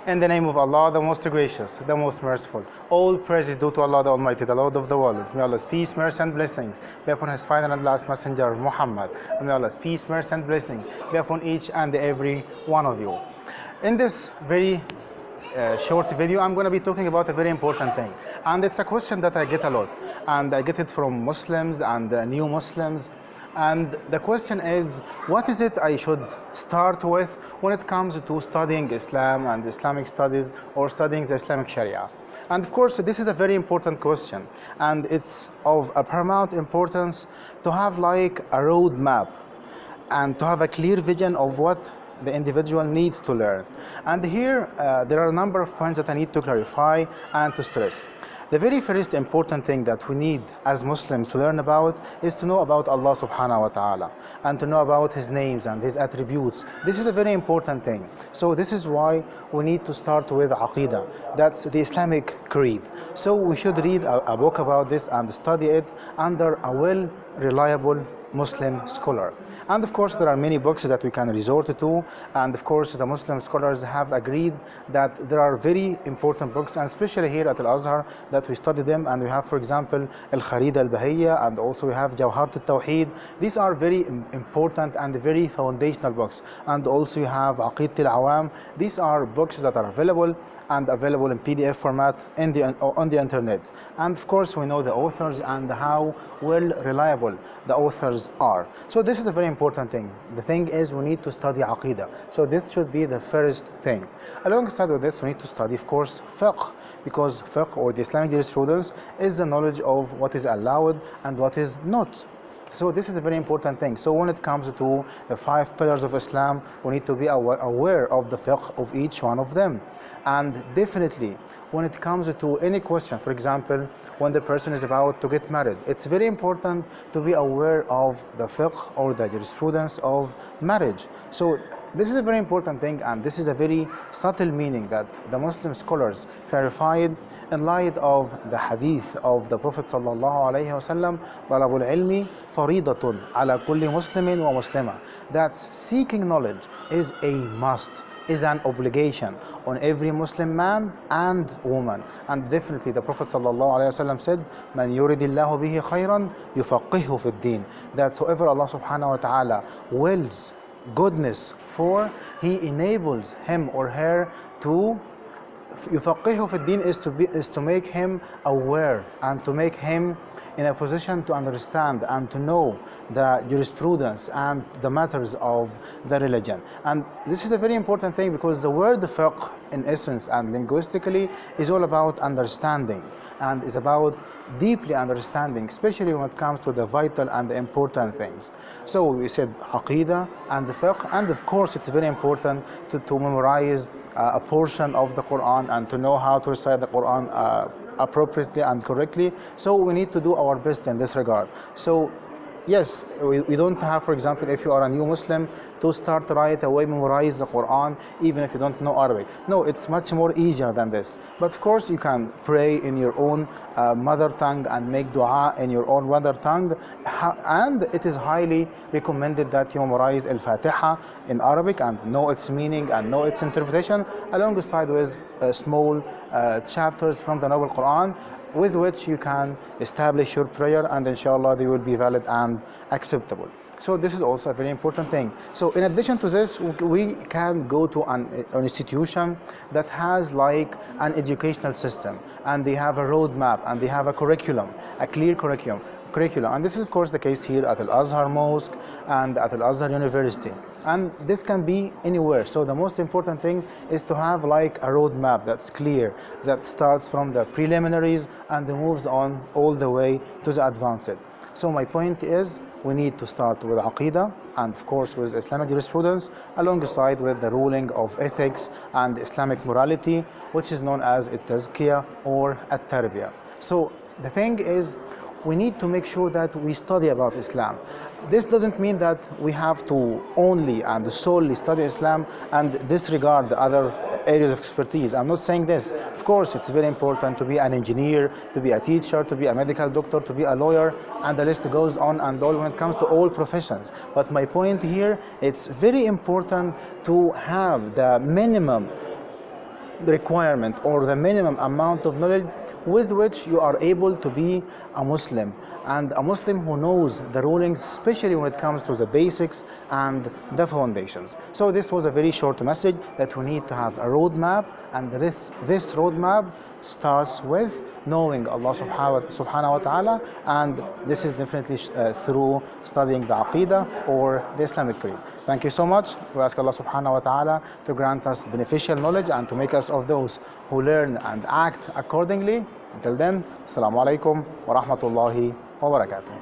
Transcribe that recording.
In the name of Allah, the most gracious, the most merciful. All praise is due to Allah the Almighty, the Lord of the worlds. May Allah's peace, mercy, and blessings be upon His final and last messenger, Muhammad. And may Allah's peace, mercy, and blessings be upon each and every one of you. In this very short video, I'm going to be talking about a very important thing. And it's a question that I get a lot. And I get it from Muslims and new Muslims. And the question is, what is it I should start with when it comes to studying Islam and Islamic studies or studying the Islamic Sharia? And of course, this is a very important question, and it's of a paramount importance to have like a roadmap and to have a clear vision of what the individual needs to learn. And here there are a number of points that I need to clarify and to stress. The very first important thing that we need as Muslims to learn about is to know about Allah subhanahu wa ta'ala and to know about His names and His attributes. This is a very important thing. So this is why we need to start with Aqidah. That's the Islamic creed. So we should read a book about this and study it under a well-reliable Muslim scholar. And of course there are many books that we can resort to, and of course the Muslim scholars have agreed that there are very important books, and especially here at Al-Azhar that we study them, and we have, for example, Al-Kharida Al-Bahiyya, and also we have Jawharat Al-Tawheed. These are very important and very foundational books, and also you have Aqidat Al-Awam. These are books that are available and available in PDF format on the internet. And of course we know the authors and how well reliable the authors are. So this is a very important thing. The thing is, we need to study Aqidah. So this should be the first thing. Alongside with this, we need to study, of course, fiqh, because fiqh, or the Islamic jurisprudence, is the knowledge of what is allowed and what is not. So this is a very important thing. So when it comes to the 5 pillars of Islam, we need to be aware of the fiqh of each one of them. And definitely, when it comes to any question, for example, when the person is about to get married, it's very important to be aware of the fiqh or the jurisprudence of marriage. So this is a very important thing, and this is a very subtle meaning that the Muslim scholars clarified in light of the hadith of the Prophet sallallahu alaihi wasallam, "Talabul ilmi faridatun ala kulli muslimin wa muslima." That's seeking knowledge is a must, is an obligation on every Muslim man and woman. And definitely the Prophet sallallahu alaihi wasallam said, "Man yuridillahu bihi khayran yufaqihu fid din." That whoever Allah subhanahu wa ta'ala wills goodness for, He enables him or her to yufaqihu fid din, is to make him aware and to make him in a position to understand and to know the jurisprudence and the matters of the religion. And this is a very important thing, because the word fiqh in essence and linguistically is all about understanding and is about deeply understanding, especially when it comes to the vital and the important things. So we said Aqidah and the fiqh, and of course it's very important to memorize a portion of the Quran and to know how to recite the Quran appropriately and correctly. So we need to do our best in this regard. So yes, we don't have, for example, if you are a new Muslim, to start right away memorize the Quran even if you don't know Arabic. No, it's much more easier than this. But of course you can pray in your own mother tongue and make dua in your own mother tongue, and it is highly recommended that you memorize Al-Fatiha in Arabic and know its meaning and know its interpretation, alongside with small chapters from the Noble Quran, with which you can establish your prayer, and inshallah they will be valid and acceptable. So this is also a very important thing. So in addition to this, we can go to an institution that has like an educational system, and they have a roadmap and they have a curriculum, a clear curriculum. And this is of course the case here at Al-Azhar Mosque and at Al-Azhar University, and this can be anywhere. So the most important thing is to have like a roadmap that's clear, that starts from the preliminaries and moves on all the way to the advanced. So my point is, we need to start with Aqidah and of course with Islamic jurisprudence, alongside with the ruling of ethics and Islamic morality, which is known as At-Tazkiyah or At-Tarbiyah. So the thing is, we need to make sure that we study about Islam. This doesn't mean that we have to only and solely study Islam and disregard the other areas of expertise. I'm not saying this. Of course, it's very important to be an engineer, to be a teacher, to be a medical doctor, to be a lawyer, and the list goes on and on when it comes to all professions. But my point here, it's very important to have the minimum requirement or the minimum amount of knowledge with which you are able to be a Muslim, and a Muslim who knows the rulings, especially when it comes to the basics and the foundations. So this was a very short message that we need to have a roadmap, and this roadmap starts with knowing Allah subhanahu wa ta'ala, and this is definitely through studying the Aqidah or the Islamic creed. Thank you so much. We ask Allah subhanahu wa ta'ala to grant us beneficial knowledge and to make us of those who learn and act accordingly. Until then, Assalamu alaikum wa rahmatullahi wa barakatuh.